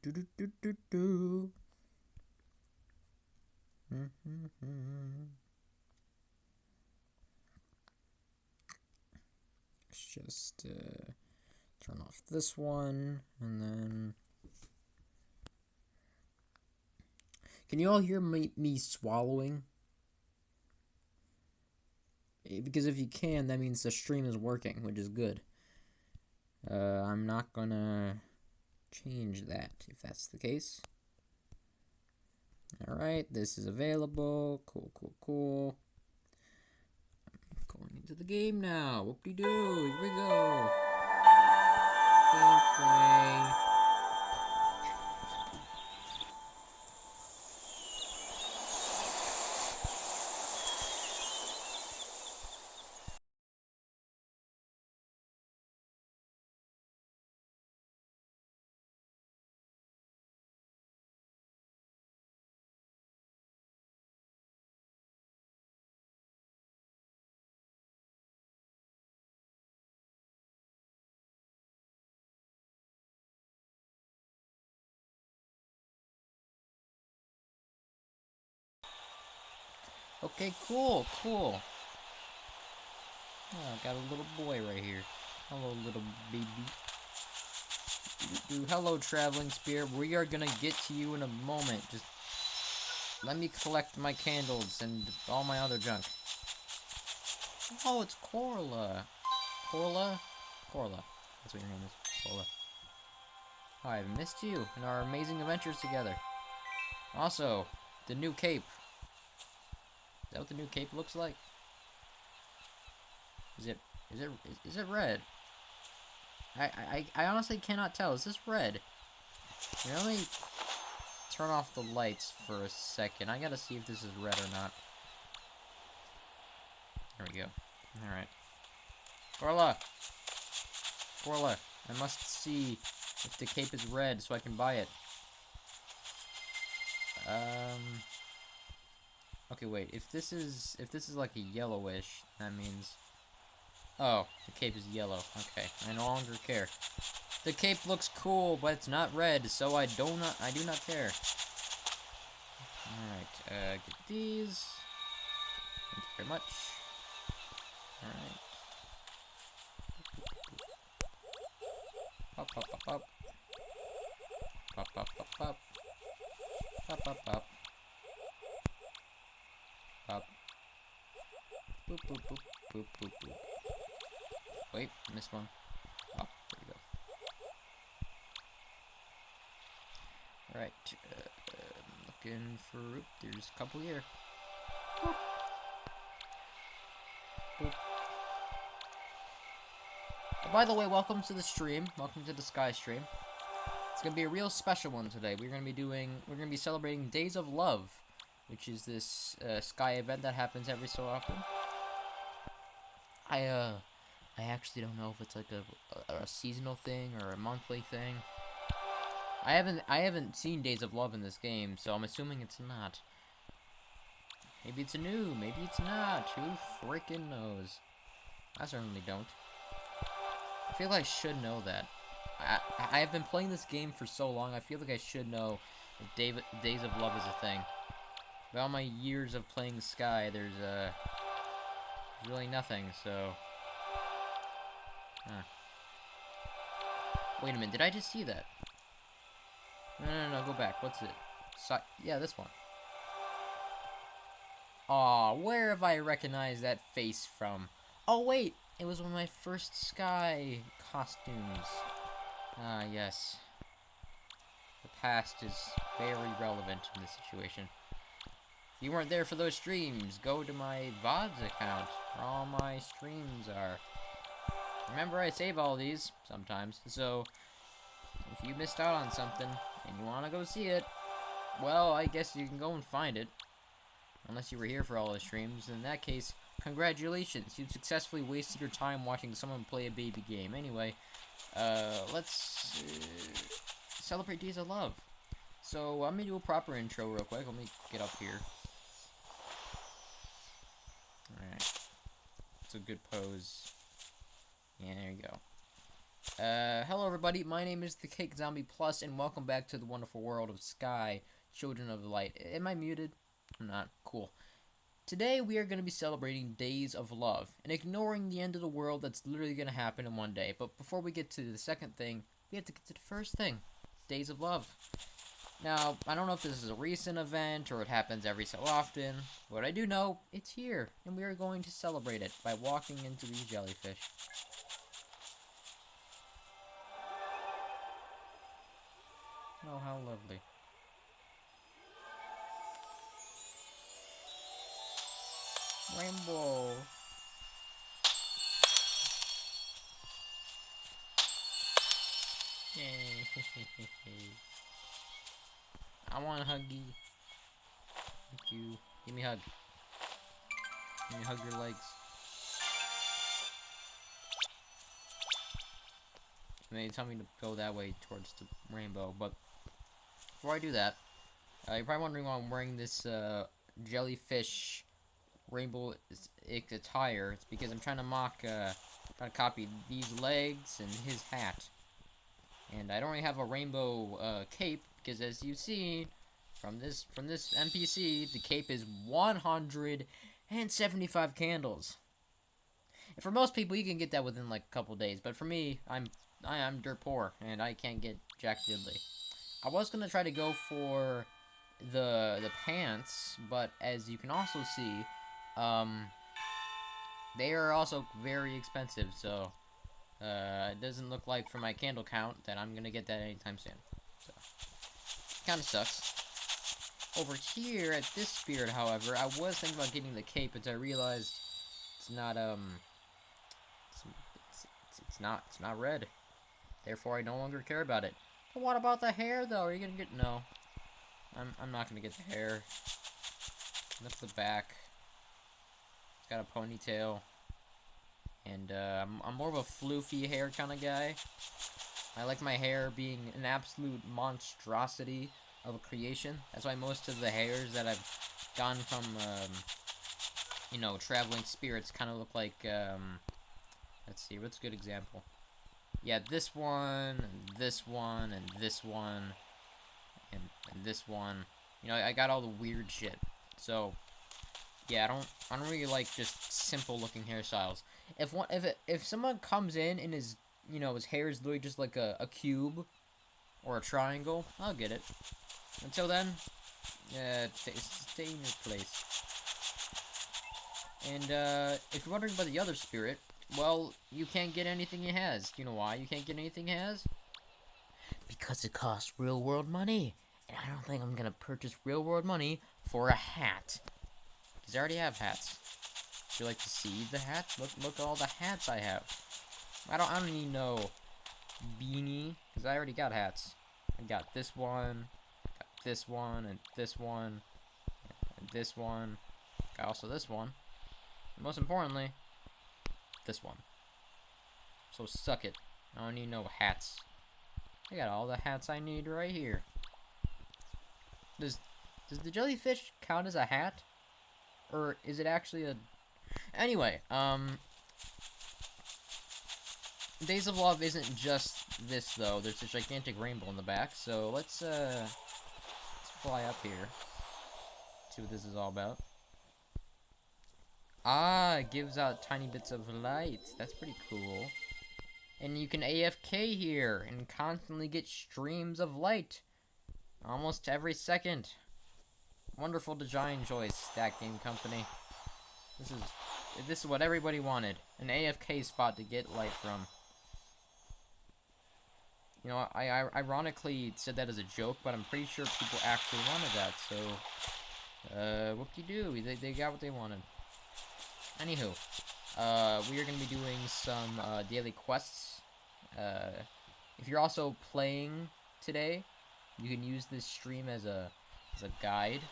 do do do do do. Let's just turn off this one, and then... Can you all hear me swallowing? Because if you can, that means the stream is working, which is good. I'm not gonna change that if that's the case. Alright, this is available. Cool, cool, cool. I'm going into the game now. Whoop-de-doo, here we go. Gameplay. Okay, cool, cool. Oh, I got a little boy right here. Hello, little baby. Hello, traveling spirit. We are gonna get to you in a moment. Just let me collect my candles and all my other junk. Oh, it's Corla. Corla? Corla. That's what your name is. Corla. Oh, I've missed you and our amazing adventures together. Also, the new cape. Is that what the new cape looks like? Is it red? I honestly cannot tell. Is this red? Let me turn off the lights for a second. I gotta see if this is red or not. There we go. Alright. Corla! Corla, I must see if the cape is red so I can buy it. Okay, wait. If this is like a yellowish, that means... Oh, the cape is yellow. Okay, I no longer care. The cape looks cool, but it's not red, so I do not care. Alright, get these. Thank you very much. Alright. Pop, pop, pop, pop. Pop, pop, pop, pop. Pop, pop, pop. Pop. Boop, boop, boop, boop, boop, boop. Wait, missed one. Oh, there we go. Alright, looking for... Oop, there's a couple here. Boop. Boop. Oh, by the way, welcome to the stream. Welcome to the Sky stream. It's gonna be a real special one today. We're gonna be celebrating Days of Love, which is this Sky event that happens every so often. I actually don't know if it's like a seasonal thing or a monthly thing. I haven't seen Days of Love in this game, so I'm assuming it's not. Maybe it's new, maybe it's not. Who freaking knows? I certainly don't. I feel like I should know that. I have been playing this game for so long, I feel like I should know if Days of Love is a thing. With all my years of playing Sky, there's really nothing, so... Huh. Wait a minute, did I just see that? No, go back. What's it? Yeah, this one. Aw, where have I recognized that face from? Oh, wait! It was one of my first Sky costumes. Ah, yes. The past is very relevant in this situation. If you weren't there for those streams, go to my VODs account, where all my streams are. Remember, I save all these, sometimes, so if you missed out on something, and you want to go see it, well, I guess you can go and find it. Unless you were here for all the streams. In that case, congratulations, you've successfully wasted your time watching someone play a baby game. Anyway, let's celebrate Days of Love. So, I'm gonna do a proper intro real quick. Let me get up here. Alright. It's a good pose. Yeah, there you go. Hello everybody, my name is the Cake Zombie Plus, and welcome back to the wonderful world of Sky, Children of the Light. Am I muted? I'm not. Cool. Today we are going to be celebrating Days of Love, and ignoring the end of the world that's literally going to happen in one day. But before we get to the second thing, we have to get to the first thing, Days of Love. Now, I don't know if this is a recent event, or it happens every so often. What I do know, it's here, and we are going to celebrate it by walking into these jellyfish. Oh, how lovely. Rainbow. Yay. I want a huggy. Thank you. Give me a hug. Give me a hug your legs. And they tell me to go that way towards the rainbow, but before I do that, you're probably wondering why I'm wearing this jellyfish rainbow attire. It's because I'm trying to copy these legs and his hat. And I don't really have a rainbow cape because, as you see from this NPC, the cape is 175 candles. And for most people, you can get that within like a couple days, but for me, I'm dirt poor and I can't get jack diddly. I was gonna try to go for the pants, but as you can also see, they are also very expensive. So it doesn't look like from my candle count that I'm gonna get that anytime soon. So kind of sucks. Over here at this spirit, however, I was thinking about getting the cape, but I realized it's not it's not red. Therefore, I no longer care about it. But what about the hair, though? Are you gonna get... No. I'm not gonna get the hair. Look at the back. It's got a ponytail. And, I'm more of a floofy hair kind of guy. I like my hair being an absolute monstrosity of a creation. That's why most of the hairs that I've gotten from, you know, traveling spirits kind of look like, let's see, what's a good example? Yeah, this one, and this one, and this one, and this one. You know, I got all the weird shit. So, yeah, I don't really like just simple looking hairstyles. If someone comes in and his, you know, his hair is literally just like a cube or a triangle, I'll get it. Until then, stay in your place. And if you're wondering about the other spirit, well, you can't get anything he has. You know why you can't get anything he has? Because it costs real world money. And I don't think I'm gonna purchase real world money for a hat. Because I already have hats. Would you like to see the hats? Look at all the hats I have. I don't need no beanie, because I already got hats. I got this one, and this one, and this one. Got also this one. And most importantly, this one. So suck it. I don't need no hats. I got all the hats I need right here. Does the jellyfish count as a hat? Or is it actually a... Anyway, Days of Love isn't just this, though. There's a gigantic rainbow in the back, so let's fly up here. See what this is all about. Ah, it gives out tiny bits of light. That's pretty cool. And you can AFK here and constantly get streams of light. Almost every second. Wonderful design choice, that game company. This is what everybody wanted. An AFK spot to get light from. You know, I ironically said that as a joke, but I'm pretty sure people actually wanted that, so... whoop-de-doo, they got what they wanted. Anywho, we are going to be doing some, daily quests. If you're also playing today, you can use this stream as a guide.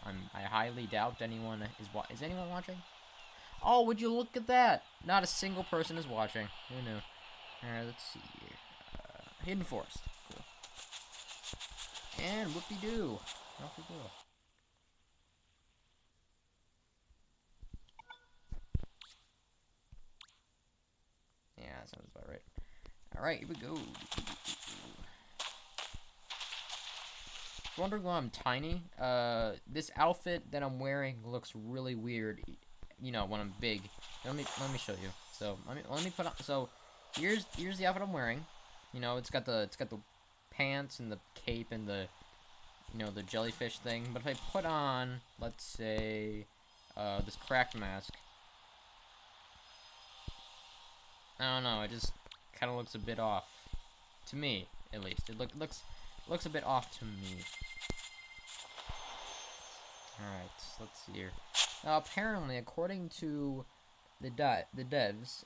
I highly doubt anyone is anyone watching? Oh, would you look at that? Not a single person is watching. Who knew? Alright, let's see here. Hidden Forest. Cool. And whoop-de-doo. Off we go. Yeah, that sounds about right. Alright, here we go. If you're wondering why I'm tiny, this outfit that I'm wearing looks really weird, you know, when I'm big. Let me show you. So let me put on. So here's the outfit I'm wearing. You know, it's got the pants and the cape and the, you know, the jellyfish thing. But if I put on, let's say, this cracked mask, I don't know. It just kind of looks a bit off, to me at least. It looks a bit off to me. Alright, let's see here. Now, apparently, according to the devs,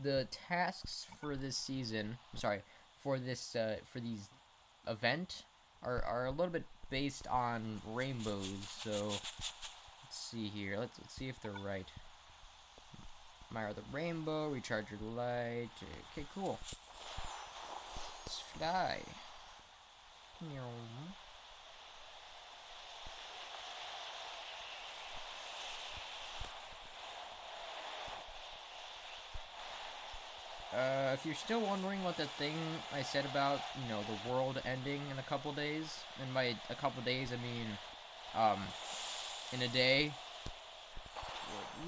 the tasks for this season, sorry, for this, for these event are a little bit based on rainbows, so let's see here. Let's see if they're right. Admire the rainbow, recharge your light. Okay, cool. Let's fly. If you're still wondering what the thing I said about, you know, the world ending in a couple days, and by a couple days I mean, in a day,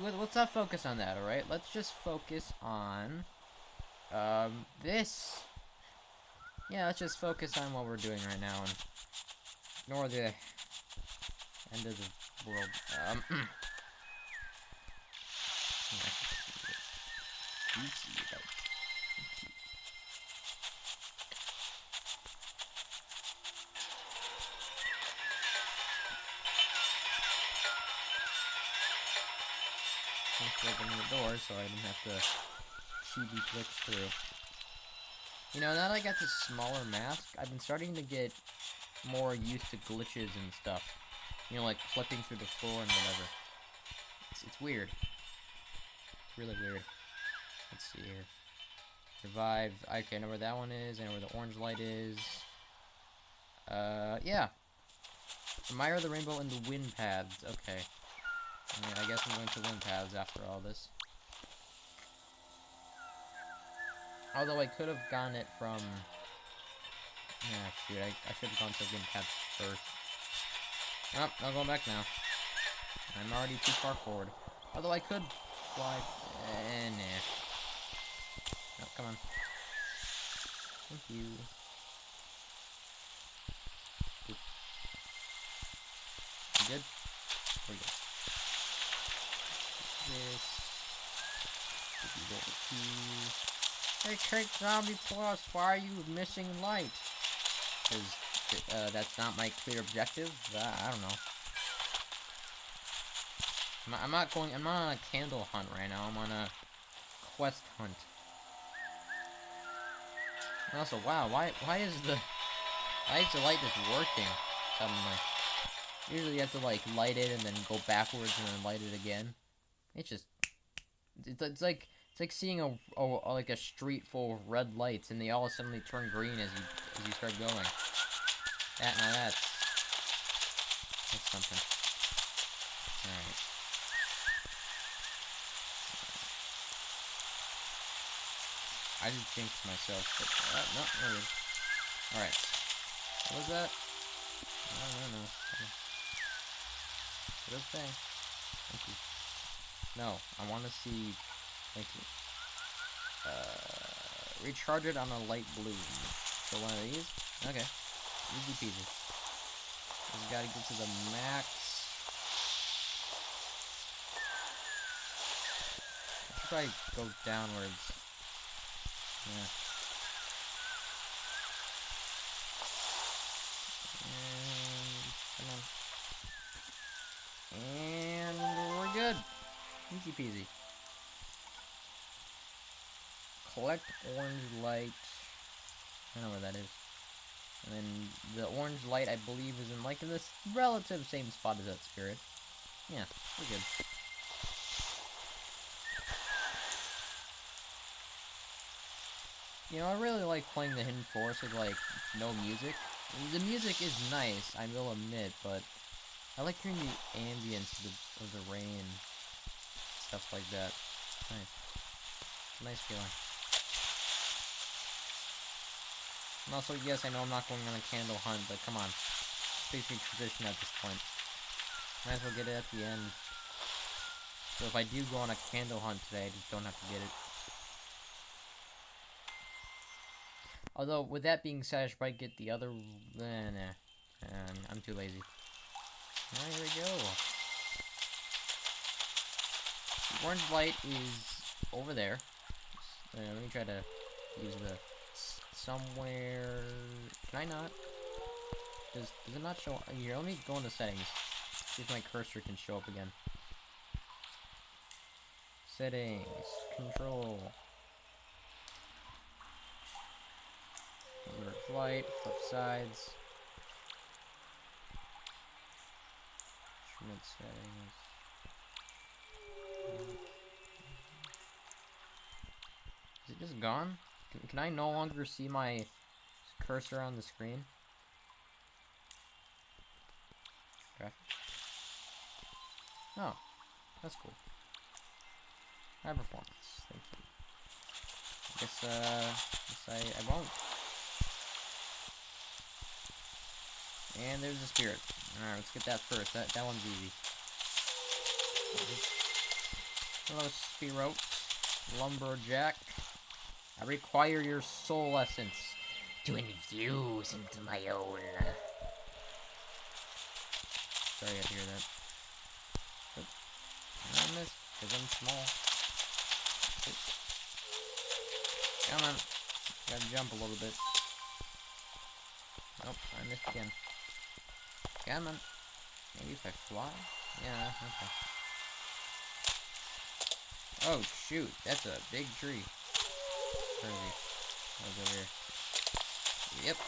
let's not focus on that, alright? Let's just focus on, this. Yeah, let's just focus on what we're doing right now, and ignore the end of the world. Open the door so I didn't have to chibi glitch through. You know, now that I got this smaller mask, I've been starting to get more used to glitches and stuff. You know, like flipping through the floor and whatever. It's weird. It's really weird. Let's see here. Revive. Okay, I know where that one is. I know where the orange light is. Yeah. Admire the rainbow and the wind paths. Okay. Yeah, I guess I'm going to wind paths after all this. Although I could have gotten it from... Yeah, shoot, I should have gone to wind paths first. Oh, I'm going back now. I'm already too far forward. Although I could fly... nah. Oh, come on. Thank you. Boop. You good? We're good. This. Hey, Cake Zombie Plus, why are you missing light? Because that's not my clear objective. I don't know. I'm not on a candle hunt right now. I'm on a quest hunt. And also, wow, why is the light just working suddenly? Usually you have to like light it and then go backwards and then light it again. It's just it's like seeing a street full of red lights and they all suddenly turn green as you start going. That's something. Alright. I just jinxed myself, but no, we're good. Alright. What was that? No. Good thing. Thank you. No, I want to see. Thank you. Recharge it on a light blue. So one of these? Okay. Easy peasy. Just gotta get to the max. I should probably go downwards. Yeah. And come on. And we're good. Easy peasy. Collect orange light. I don't know where that is. And then the orange light, I believe, is in like in this relative same spot as that spirit. Yeah, we're good. You know, I really like playing the Hidden Forest with like no music. The music is nice, I will admit, but I like hearing the ambience of the rain, stuff like that. Nice. It's a nice feeling. And also, yes, I know I'm not going on a candle hunt, but come on. It's basically tradition at this point. Might as well get it at the end. So if I do go on a candle hunt today, I just don't have to get it. Although, with that being said, I should probably get the other... nah. I'm too lazy. Alright, here we go. The orange light is over there. Let me try to use the... somewhere... Can I not? Does it not show... Here, let me go into settings. See if my cursor can show up again. Settings. Control. Reverse light. Flip sides. Instrument settings. Is it just gone? Can I no longer see my cursor on the screen? Okay. Oh, that's cool. High performance, thank you. I guess I won't. And there's the spirit. Alright, let's get that first. That one's easy. Hello, Spirit. Lumberjack. I require your soul essence to infuse into my own. Sorry, I hear that. Oop. I missed, because I'm small. Oop. Come on. Gotta jump a little bit. Nope, I missed again. Come on. Maybe if I fly? Yeah, okay. Oh, shoot. That's a big tree. Crazy. That was over here. Yep.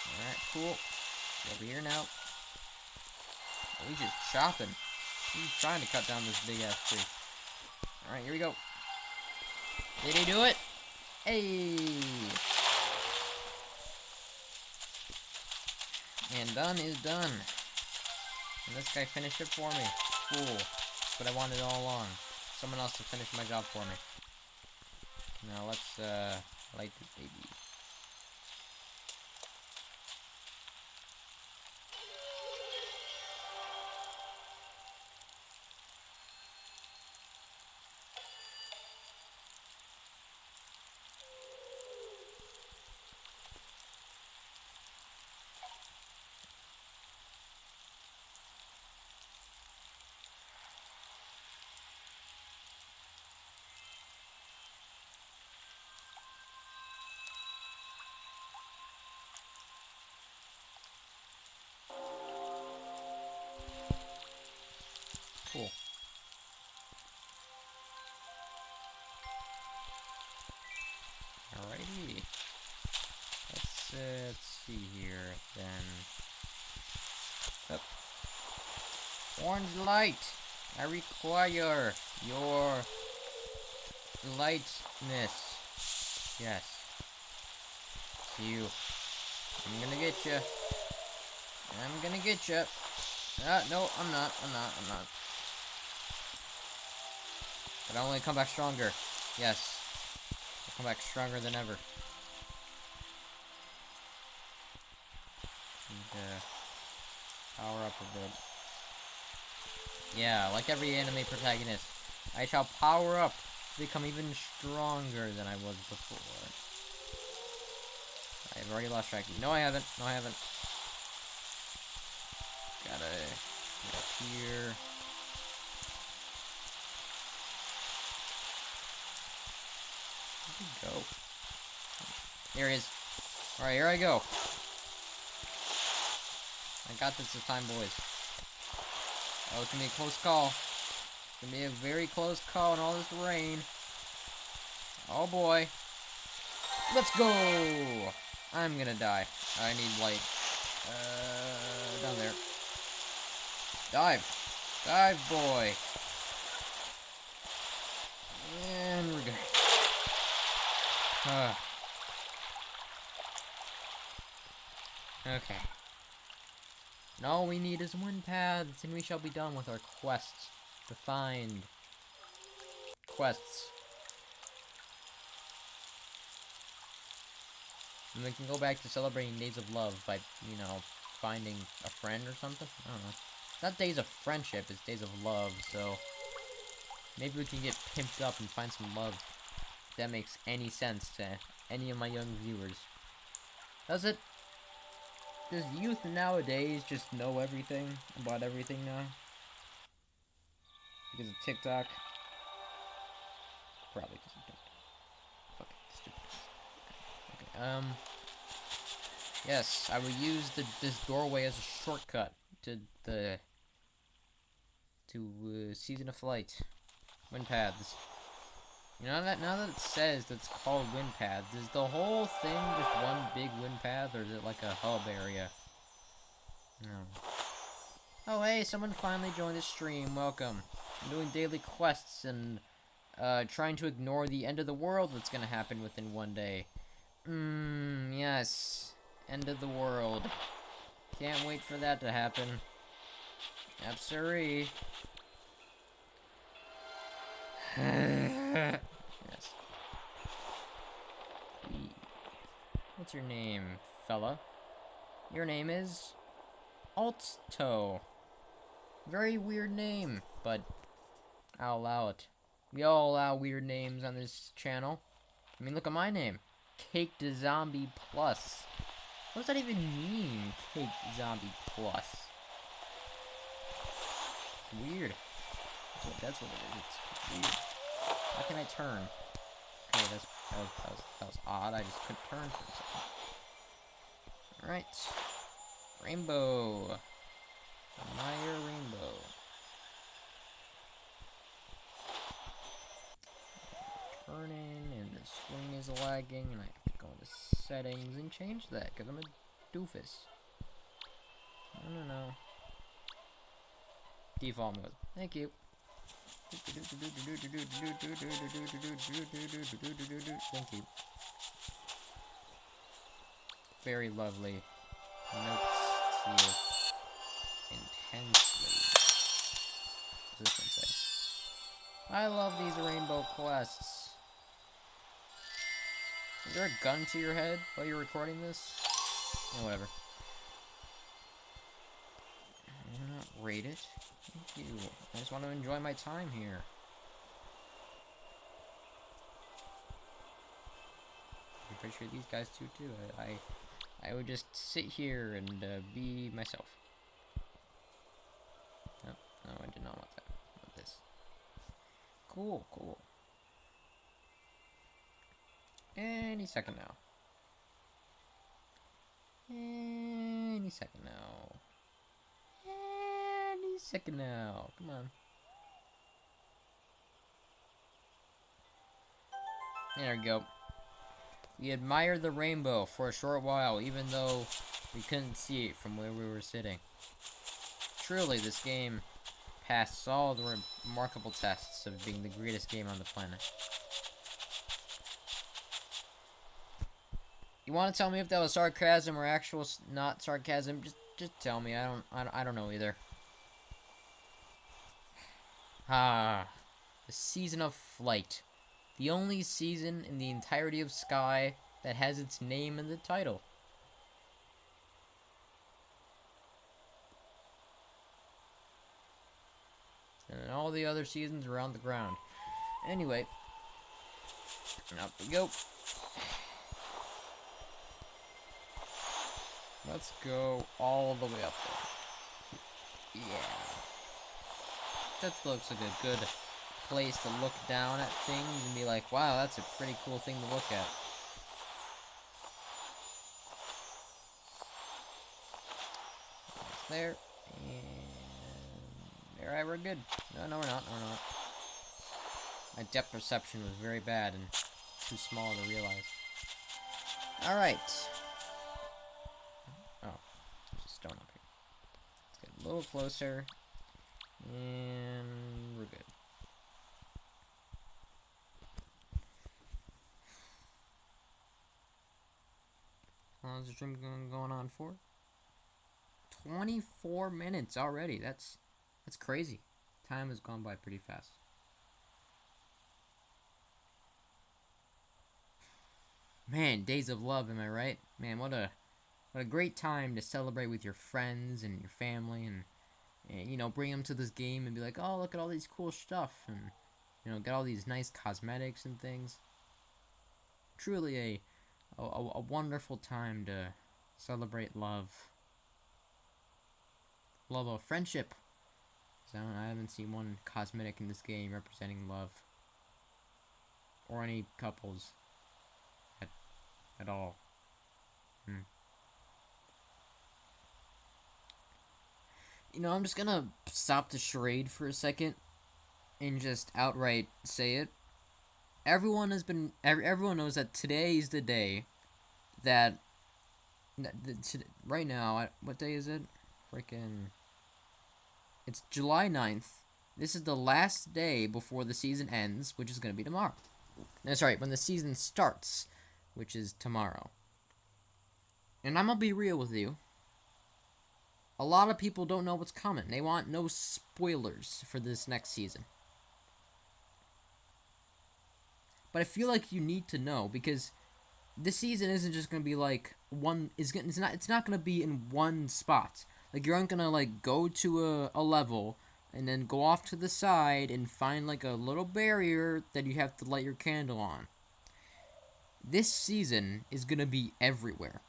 Alright, cool. Over here now. Oh, he's just chopping. He's trying to cut down this big ass tree. Alright, here we go. Did he do it? Hey! And done is done. And this guy finished it for me. Cool. That's what I wanted all along. Someone else to finish my job for me. Now let's light this baby. Cool. Alrighty. Let's see here then. Up. Orange light. I require your lightness. Yes. It's you. I'm gonna get you. I'm gonna get you. No, I'm not. But I only come back stronger. Yes. I'll come back stronger than ever. And, power up a bit. Yeah, like every anime protagonist, I shall power up to become even stronger than I was before. I've already lost track of you. No, I haven't. No, I haven't. Gotta get up here. Where'd he go? There he is. Alright, here I go. I got this time, boys. Oh, it's gonna be a close call. It's gonna be a very close call in all this rain. Oh boy. Let's go! I'm gonna die. I need light. Down there. Dive! Dive, boy! And we're good. Okay. And all we need is one path, and we shall be done with our quests. To find quests. And we can go back to celebrating Days of Love by, you know, finding a friend or something. I don't know. It's not Days of Friendship, it's Days of Love, so... maybe we can get pimped up and find some love. If that makes any sense to any of my young viewers. Does it? Does youth nowadays just know everything about everything now? Because of TikTok? Probably because of TikTok. Fuck it, stupid. Okay, yes, I will use this doorway as a shortcut to the... Season of Flight. Wind paths. You know, now that it says that it's called wind paths, is the whole thing just one big wind path, or is it like a hub area? No. Oh, hey, someone finally joined the stream. Welcome. I'm doing daily quests and trying to ignore the end of the world that's gonna happen within one day. Yes. End of the world. Can't wait for that to happen. Absolutely. Yes. What's your name, fella? Your name is... Alto. Very weird name, but I'll allow it. We all allow weird names on this channel. I mean, look at my name. Cake to Zombie Plus. What does that even mean, Cake Zombie Plus? It's weird. That's what it is. It's weird. How can I turn? Okay, that was odd. I just couldn't turn for a second. Alright. Rainbow. Admire rainbow. Turning, and the swing is lagging, and I have to go into settings and change that, because I'm a doofus. No. Default mode. Thank you. Thank you. Very lovely. Notes to you. Intensely. What does this one say? I love these rainbow quests. Is there a gun to your head while you're recording this? Yeah, whatever. I'm not rate it. Thank you. I just want to enjoy my time here. I'm pretty sure these guys too. I would just sit here and be myself. No, I did not want that. I want this. Cool. Any second now. Any second now. Come on. There we go. We admired the rainbow for a short while, even though we couldn't see it from where we were sitting. Truly, this game passed all the remarkable tests of being the greatest game on the planet. You want to tell me if that was sarcasm or actual not sarcasm? Just tell me. I don't know either. The Season of Flight. The only season in the entirety of Sky that has its name in the title. And all the other seasons are on the ground. Anyway. Up we go. Let's go all the way up there. Yeah. That looks like a good place to look down at things and be like, wow, that's a pretty cool thing to look at. That's there. And alright, we're good. No, we're not. My depth perception was very bad and too small to realize. Alright. Oh, there's a stone up here. Let's get a little closer. And we're good. How long is the stream going on for? 24 minutes already. That's crazy. Time has gone by pretty fast. Man, days of love, am I right? Man, what a great time to celebrate with your friends and your family, and you know, bring them to this game and be like, oh, look at all these cool stuff, and you know, get all these nice cosmetics and things. Truly a wonderful time to celebrate love of friendship. So I haven't seen one cosmetic in this game representing love or any couples at, at all. Hmm. You know, I'm just gonna stop the charade for a second and just outright say it. Everyone knows that today is the day that right now. What day is it? Freaking, it's July 9th. This is the last day before the season ends, which is gonna be tomorrow. That's right, when the season starts, which is tomorrow. And I'm gonna be real with you. A lot of people don't know what's coming. They want no spoilers for this next season. But I feel like you need to know, because this season isn't just gonna be like one. It's not gonna be in one spot. Like, you aren't gonna like go to a level and then go off to the side and find like a little barrier that you have to light your candle on. This season is gonna be everywhere.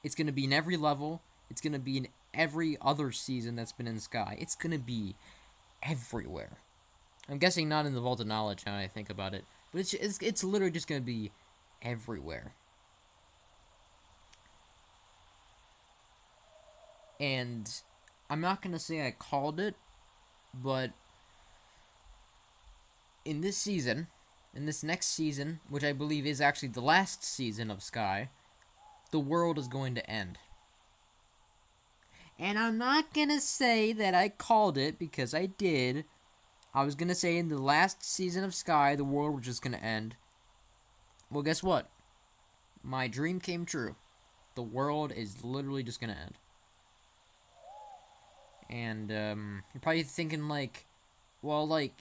It's gonna be in every level. It's gonna be in every other season that's been in Sky. It's gonna be everywhere. I'm guessing not in the Vault of Knowledge now I think about it, but it's literally just gonna be everywhere. And I'm not gonna say I called it, but in this season, in this next season, which I believe is actually the last season of Sky, the world is going to end. And I'm not gonna say that I called it, because I did. I was gonna say in the last season of Sky, the world was just gonna end. Well, guess what? My dream came true. The world is literally just gonna end. And, you're probably thinking, like, well, like,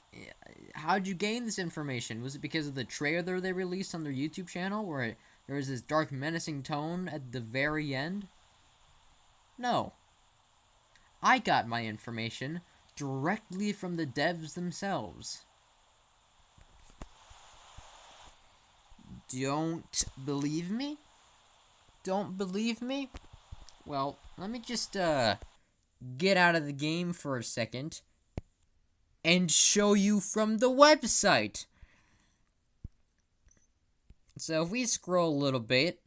how'd you gain this information? Was it because of the trailer they released on their YouTube channel, where there was this dark, menacing tone at the very end? No. I got my information directly from the devs themselves. Don't believe me? Don't believe me? Well, let me just, get out of the game for a second and show you from the website. So if we scroll a little bit,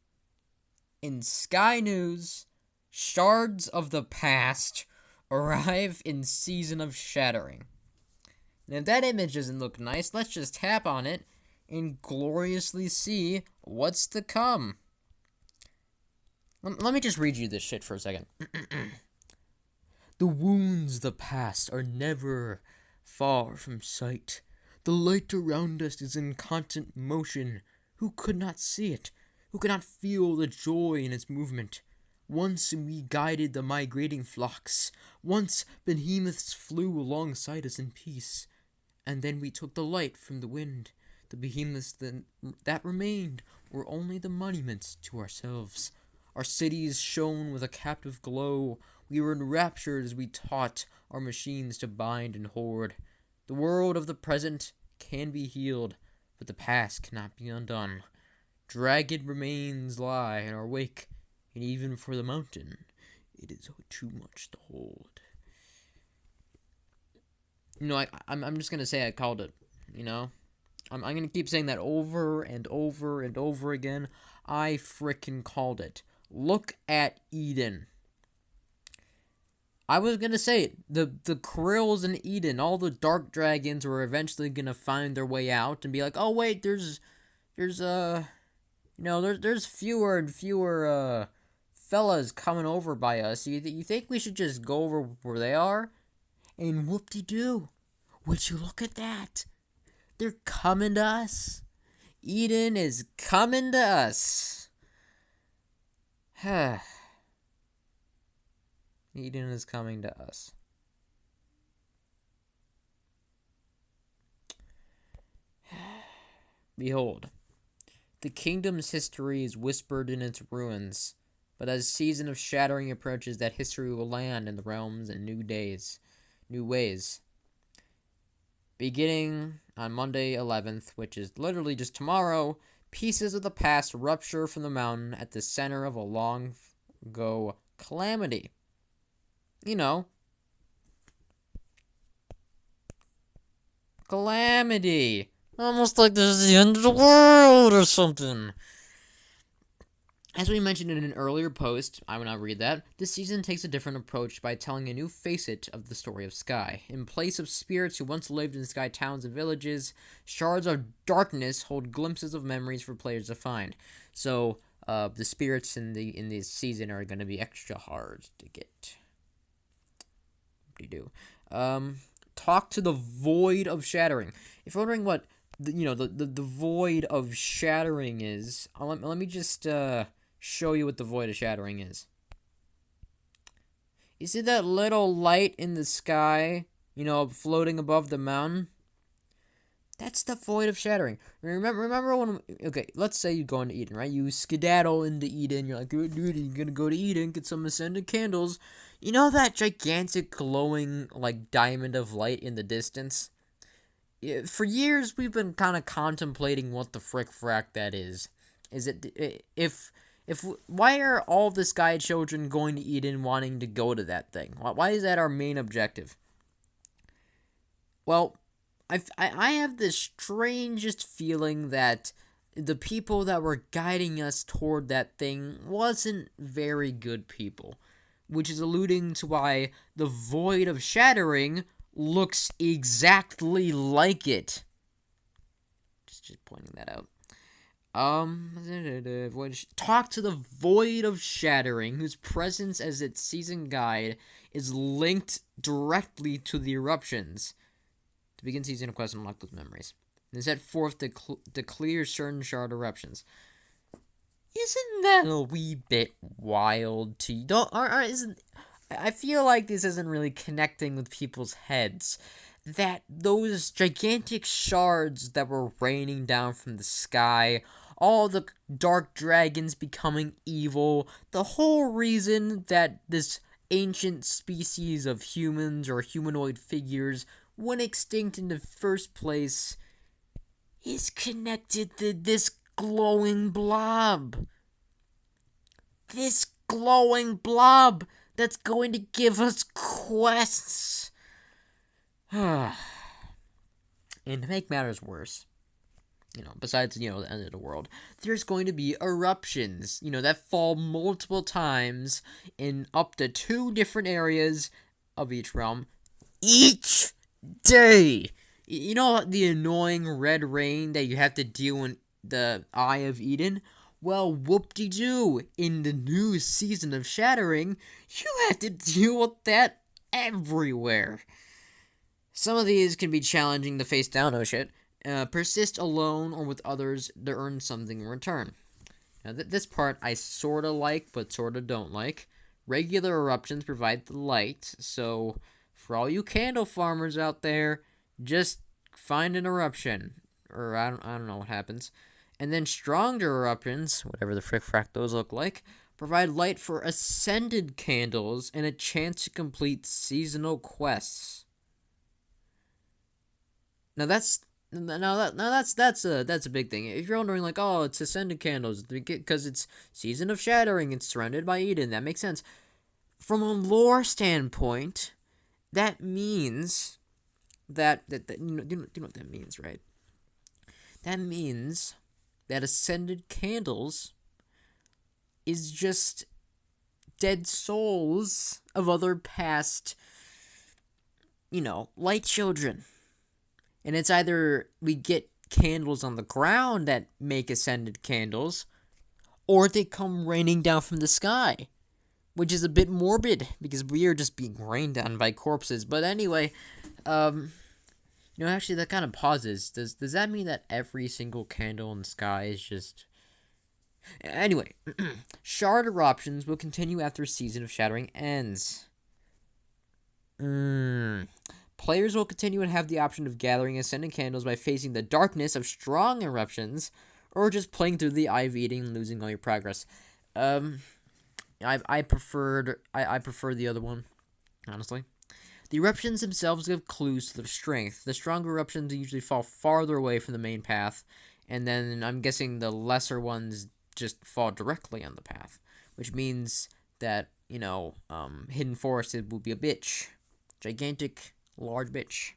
in Sky News, shards of the past arrive in Season of Shattering. And if that image doesn't look nice, let's just tap on it and gloriously see what's to come. Let me just read you this shit for a second. The wounds of the past are never far from sight. The light around us is in constant motion. Who could not see it? Who could not feel the joy in its movement? Once we guided the migrating flocks. Once behemoths flew alongside us in peace. And then we took the light from the wind. The behemoths that remained were only the monuments to ourselves. Our cities shone with a captive glow. We were enraptured as we taught our machines to bind and hoard. The world of the present can be healed, but the past cannot be undone. Dragged remains lie in our wake, and even for the mountain, it is too much to hold. You know, I'm just gonna say I called it. You know, I'm gonna keep saying that over and over and over again. I frickin' called it. Look at Eden. I was gonna say it. The Krills in Eden, all the dark dragons were eventually gonna find their way out and be like, oh wait, there's fewer and fewer fellas coming over by us. You think we should just go over where they are? And whoop-de-doo, would you look at that? They're coming to us. Eden is coming to us. Eden is coming to us. Behold, The kingdom's history is whispered in its ruins, but as season of shattering approaches, that history will land in the realms in new ways. Beginning on Monday 11th, which is literally just tomorrow, pieces of the past rupture from the mountain at the center of a long-ago calamity. You know, calamity. Almost like this is the end of the world or something. As we mentioned in an earlier post, I will not read that, this season takes a different approach by telling a new facet of the story of Sky. In place of spirits who once lived in Sky towns and villages, shards of darkness hold glimpses of memories for players to find. So, the spirits in this season are going to be extra hard to get. What do you do? Talk to the Void of Shattering. If you're wondering what the Void of Shattering is, let me just show you what the Void of Shattering is. You see that little light in the sky, floating above the mountain? That's the Void of Shattering. Remember when, okay, let's say you go into Eden, right? You skedaddle into Eden, you're like, dude, you're gonna go to Eden, get some ascended candles. You know that gigantic glowing, diamond of light in the distance? For years, we've been kind of contemplating what the frick-frack that is. Is it, why are all the Sky Children going to Eden wanting to go to that thing? Why is that our main objective? Well, I have the strangest feeling that the people that were guiding us toward that thing wasn't very good people, which is alluding to why the Void of Shattering looks exactly like it. Just pointing that out. Talk to the Void of Shattering, whose presence as its season guide is linked directly to the eruptions. To begin season of quest, unlock those memories. And set forth to clear certain shard eruptions. Isn't that a wee bit wild to you? I feel like this isn't really connecting with people's heads. That those gigantic shards that were raining down from the sky, all the dark dragons becoming evil, the whole reason that this ancient species of humans or humanoid figures went extinct in the first place is connected to this glowing blob. This glowing blob that's going to give us quests. And to make matters worse, besides, the end of the world, there's going to be eruptions, that fall multiple times in up to 2 different areas of each realm each day. You know the annoying red rain that you have to deal in the Eye of Eden? Well, whoop-de-doo, in the new season of Shattering, you have to deal with that everywhere. Some of these can be challenging to face down, oh shit. Persist alone or with others to earn something in return. Now, this part I sorta like, but sorta don't like. Regular eruptions provide the light, so for all you candle farmers out there, just find an eruption. Or I don't know what happens. And then stronger eruptions, whatever the frick-frack those look like, provide light for ascended candles and a chance to complete seasonal quests. Now that's a big thing. If you're wondering, it's ascended candles because it's season of Shattering, it's surrounded by Eden, that makes sense. From a lore standpoint, that means that you know what that means, right? That means that ascended candles is just dead souls of other past, light children. And it's either we get candles on the ground that make ascended candles, or they come raining down from the sky, which is a bit morbid, because we are just being rained on by corpses. But anyway, actually that kind of pauses. Does that mean that every single candle in the sky is just... Anyway, shard eruptions will continue after Season of Shattering ends. Players will continue and have the option of gathering ascending candles by facing the darkness of strong eruptions, or just playing through the IV eating and losing all your progress. I prefer the other one, honestly. The eruptions themselves give clues to their strength. The stronger eruptions usually fall farther away from the main path, and then I'm guessing the lesser ones just fall directly on the path, which means that, Hidden Forest will be a bitch. Gigantic, large bitch.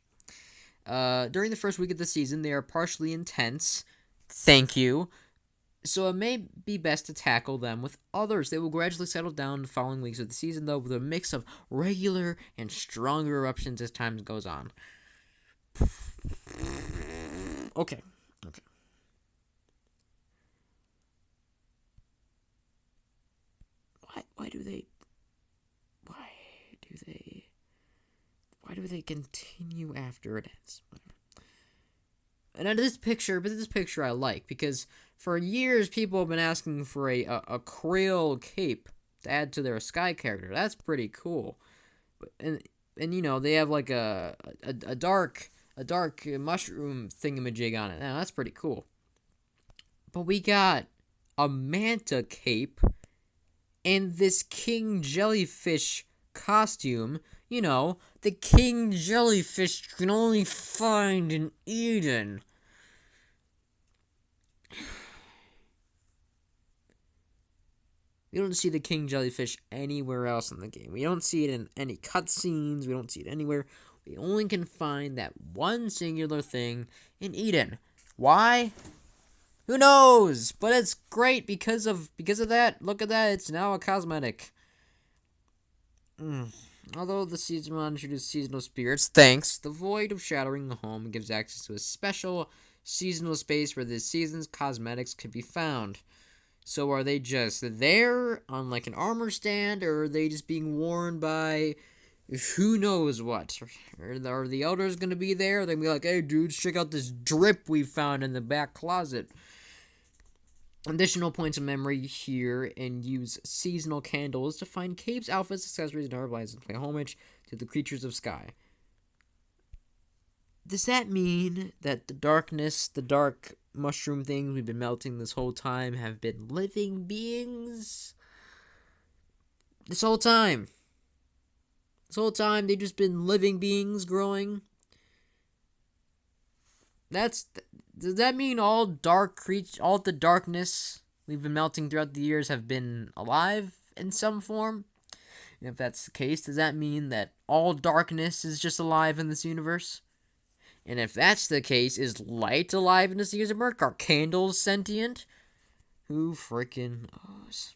During the first week of the season, they are partially intense. Thank you. So it may be best to tackle them with others. They will gradually settle down the following weeks of the season, though, with a mix of regular and stronger eruptions as time goes on. Okay. Why do they continue after it ends? And this picture I like, because for years people have been asking for a Krill cape to add to their Sky character. That's pretty cool. And they have like a dark mushroom thingamajig on it. Now that's pretty cool. But we got a manta cape and this king jellyfish costume. The king jellyfish you can only find in Eden. We don't see the king jellyfish anywhere else in the game. We don't see it in any cutscenes. We don't see it anywhere. We only can find that one singular thing in Eden. Why? Who knows? But it's great because of that. Look at that. It's now a cosmetic. Although the season will introduce seasonal spirits, thanks, the Void of Shattering the home gives access to a special seasonal space where this season's cosmetics could be found. So are they just there on like an armor stand, or are they just being worn by who knows what? Are the elders going to be there? They're going to be like, hey dudes, check out this drip we found in the back closet. Additional points of memory here, and use seasonal candles to find capes, outfits, accessories, and herbalize and pay homage to the creatures of sky. Does that mean that the dark mushroom things we've been melting this whole time have been living beings? This whole time they've just been living beings growing? Does that mean all the darkness we've been melting throughout the years have been alive in some form? And if that's the case, does that mean that all darkness is just alive in this universe? And if that's the case, is light alive in this universe? Are candles sentient? Who freaking knows?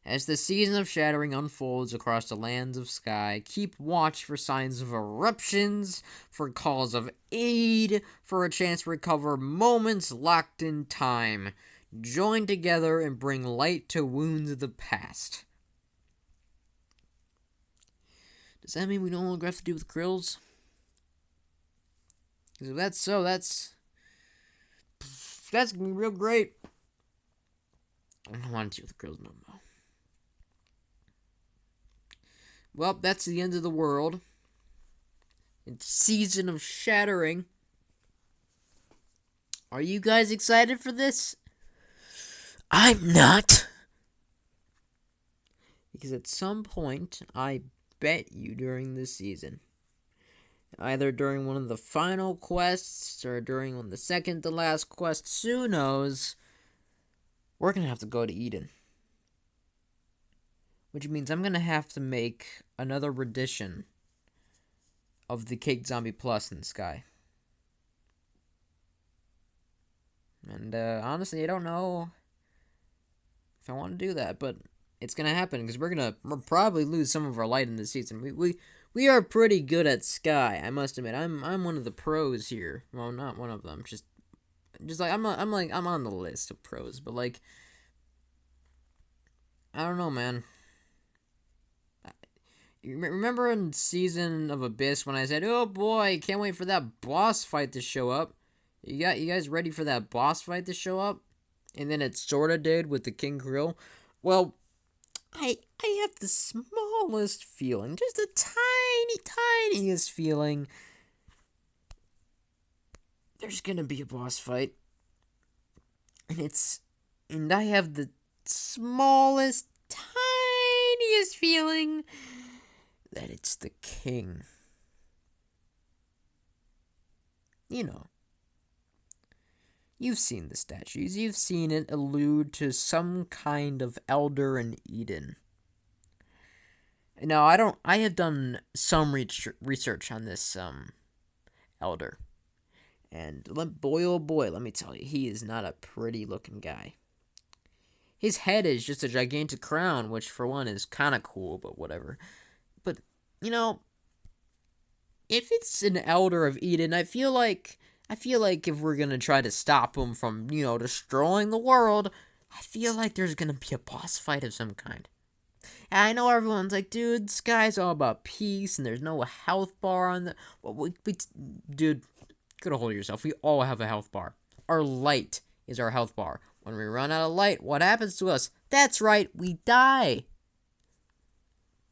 As the season of shattering unfolds across the lands of sky, keep watch for signs of eruptions, for calls of aid, for a chance to recover moments locked in time. Join together and bring light to wounds of the past. Does that mean we no longer have to deal with Krills? Because if that's so, that's gonna be real great. I don't want to deal with Krills no more. Well, that's the end of the world. It's season of shattering. Are you guys excited for this? I'm not. Because at some point, I bet you during this season, either during one of the final quests or during one of the second to last quests, who knows, we're going to have to go to Eden. Which means I'm going to have to make another rendition of the Cake Zombie Plus in the sky. And honestly, I don't know if I want to do that, but it's going to happen because we'll probably lose some of our light in this season. We are pretty good at sky, I must admit. I'm one of the pros here. Well, not one of them. Just like I'm on the list of pros, but like I don't know, man. You remember in Season of Abyss when I said, "Oh boy, can't wait for that boss fight to show up." You guys ready for that boss fight to show up? And then it sorta did with the King Krill. Well, I have the smallest feeling, just the tiniest feeling, there's gonna be a boss fight. And I have the smallest, tiniest feeling that it's the king. You know, you've seen the statues. You've seen it allude to some kind of elder in Eden. Now, I have done some research on this elder, and boy oh boy, let me tell you, he is not a pretty looking guy. His head is just a gigantic crown, which for one is kind of cool, but whatever. But you know, if it's an elder of Eden, I feel like if we're gonna try to stop him from destroying the world, I feel like there's gonna be a boss fight of some kind. And I know everyone's like, dude, this guy's all about peace, and there's no health bar on the. Well, dude, get a hold of yourself. We all have a health bar. Our light is our health bar. When we run out of light, what happens to us? That's right, we die.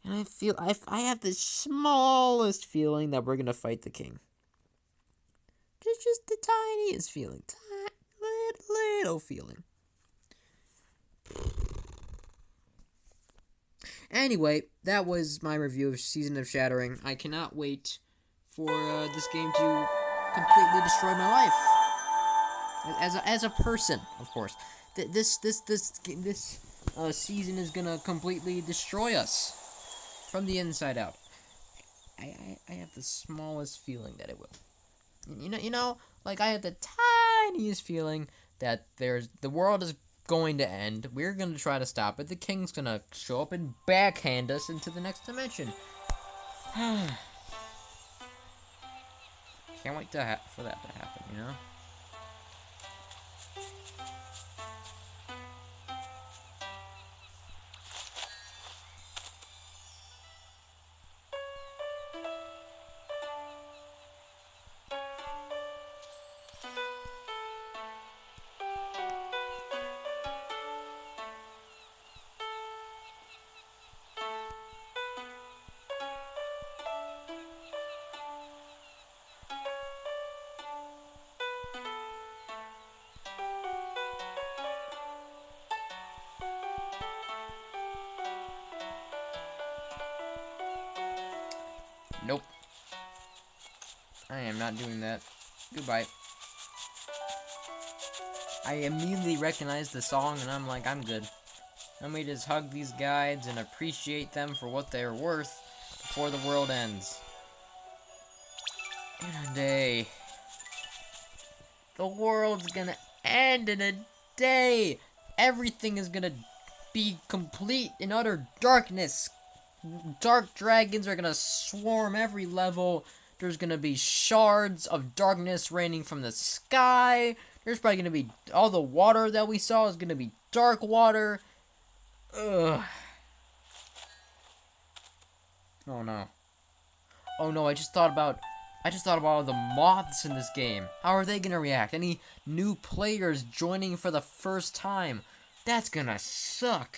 And I have the smallest feeling that we're gonna fight the king. Just the tiniest feeling, little feeling. Anyway, that was my review of Season of Shattering. I cannot wait for this game to completely destroy my life. As a person, of course. This season is gonna completely destroy us from the inside out. I have the smallest feeling that it will. Like I have the tiniest feeling that the world is going to end. We're gonna try to stop it. The king's gonna show up and backhand us into the next dimension. Can't wait for that to happen, Nope. I am not doing that. Goodbye. I immediately recognized the song and I'm like, I'm good. Let me just hug these guides and appreciate them for what they're worth before the world ends. In a day. The world's gonna end in a day. Everything is gonna be complete in utter darkness. Dark dragons are gonna swarm every level. There's gonna be shards of darkness raining from the sky. There's probably gonna be all the water that we saw is gonna be dark water. Ugh. Oh no. Oh no, I just thought about all the moths in this game. How are they gonna react? Any new players joining for the first time? That's gonna suck.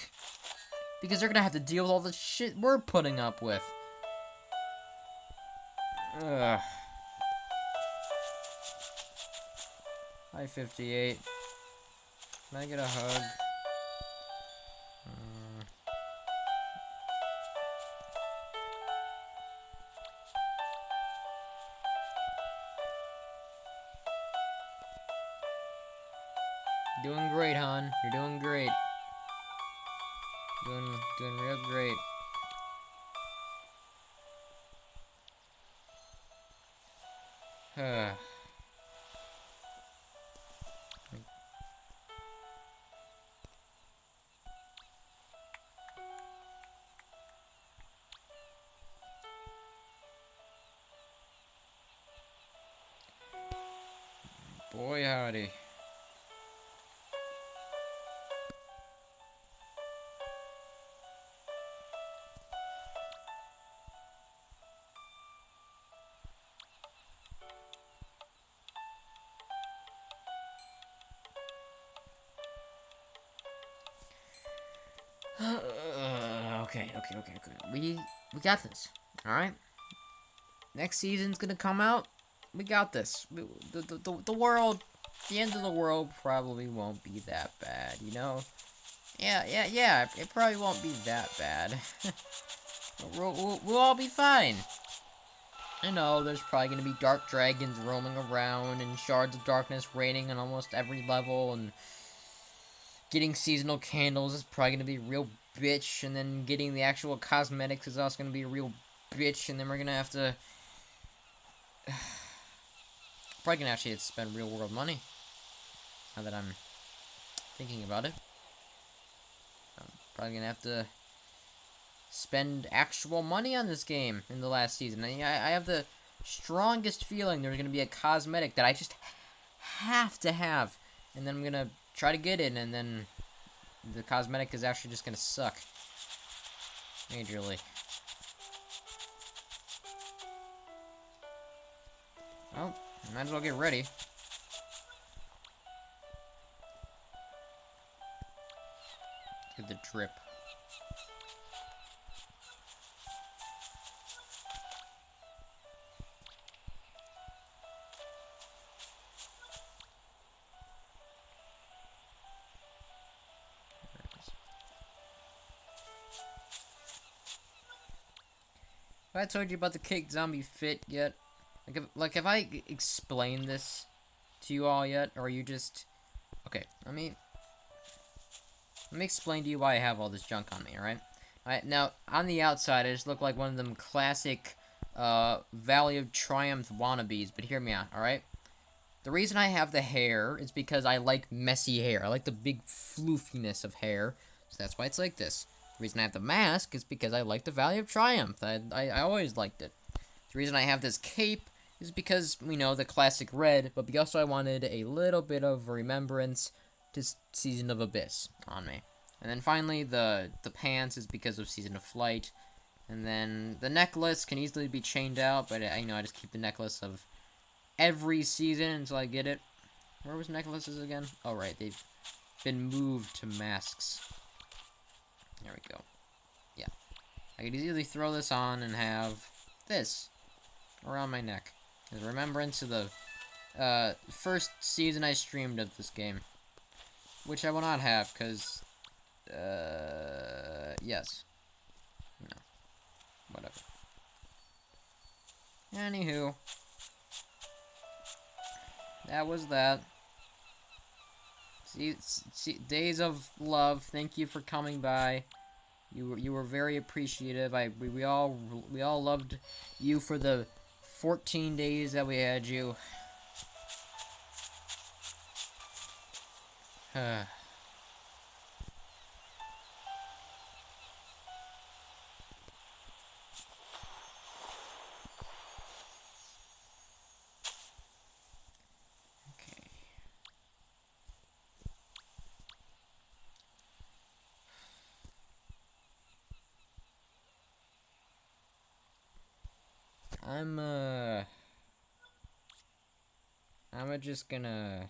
Because they're gonna have to deal with all the shit we're putting up with. Ugh. Hi, 58. Can I get a hug? You're doing great, hon. You're doing great. Doing real great. Boy, howdy. Okay. We got this. All right. Next season's gonna come out. We got this. The world the end of the world probably won't be that bad, you know? Yeah, it probably won't be that bad. We'll all be fine. I know, there's probably gonna be dark dragons roaming around, and shards of darkness raining on almost every level, and getting seasonal candles is probably gonna be a real bitch, and then getting the actual cosmetics is also gonna be a real bitch, and then we're gonna have to... probably gonna actually have to spend real world money, now that I'm thinking about it. I'm probably gonna have to spend actual money on this game in the last season. I have the strongest feeling there's gonna be a cosmetic that I just have to have, and then I'm gonna try to get it, and then the cosmetic is actually just gonna suck majorly. Well, might as well get ready. Look at the drip. Have I told you about the cake zombie fit yet? Like, have I explained this to you all yet? Or are you just... Okay, let me explain to you why I have all this junk on me, alright? Alright, now, on the outside, I just look like one of them classic, Valley of Triumph wannabes, but hear me out, alright? The reason I have the hair is because I like messy hair. I like the big floofiness of hair, so that's why it's like this. The reason I have the mask is because I like the Valley of Triumph. I always liked it. The reason I have this cape is because, we know, the classic red, but because I wanted a little bit of remembrance to Season of Abyss on me. And then finally, the pants is because of Season of Flight. And then the necklace can easily be chained out, but I just keep the necklace of every season until I get it. Where was necklaces again? Oh, right, they've been moved to masks. There we go. Yeah. I could easily throw this on and have this around my neck as a remembrance of the first season I streamed of this game. Which I will not have, because, yes. No. Whatever. Anywho. That was that. See, Days of Love, thank you for coming by. You were very appreciative. We all loved you for the 14 days that we had you. I'm just gonna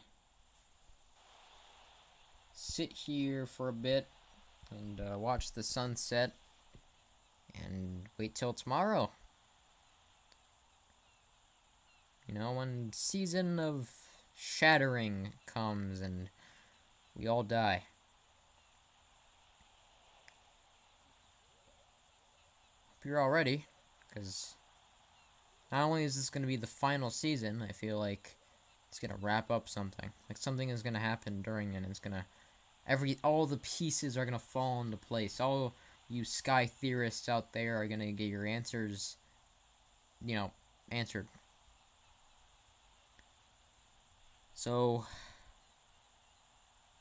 sit here for a bit and watch the sunset and wait till tomorrow. You know, when Season of Shattering comes and we all die. Hope you're all ready, because not only is this going to be the final season, I feel like it's going to wrap up something. Like, something is going to happen during it, and it's going to... all the pieces are going to fall into place. All you sky theorists out there are going to get your answers, answered. So,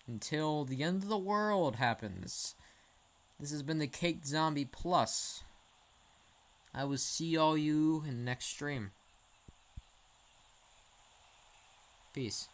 until the end of the world happens, this has been the Cake Zombie Plus. I will see all you in the next stream. Peace.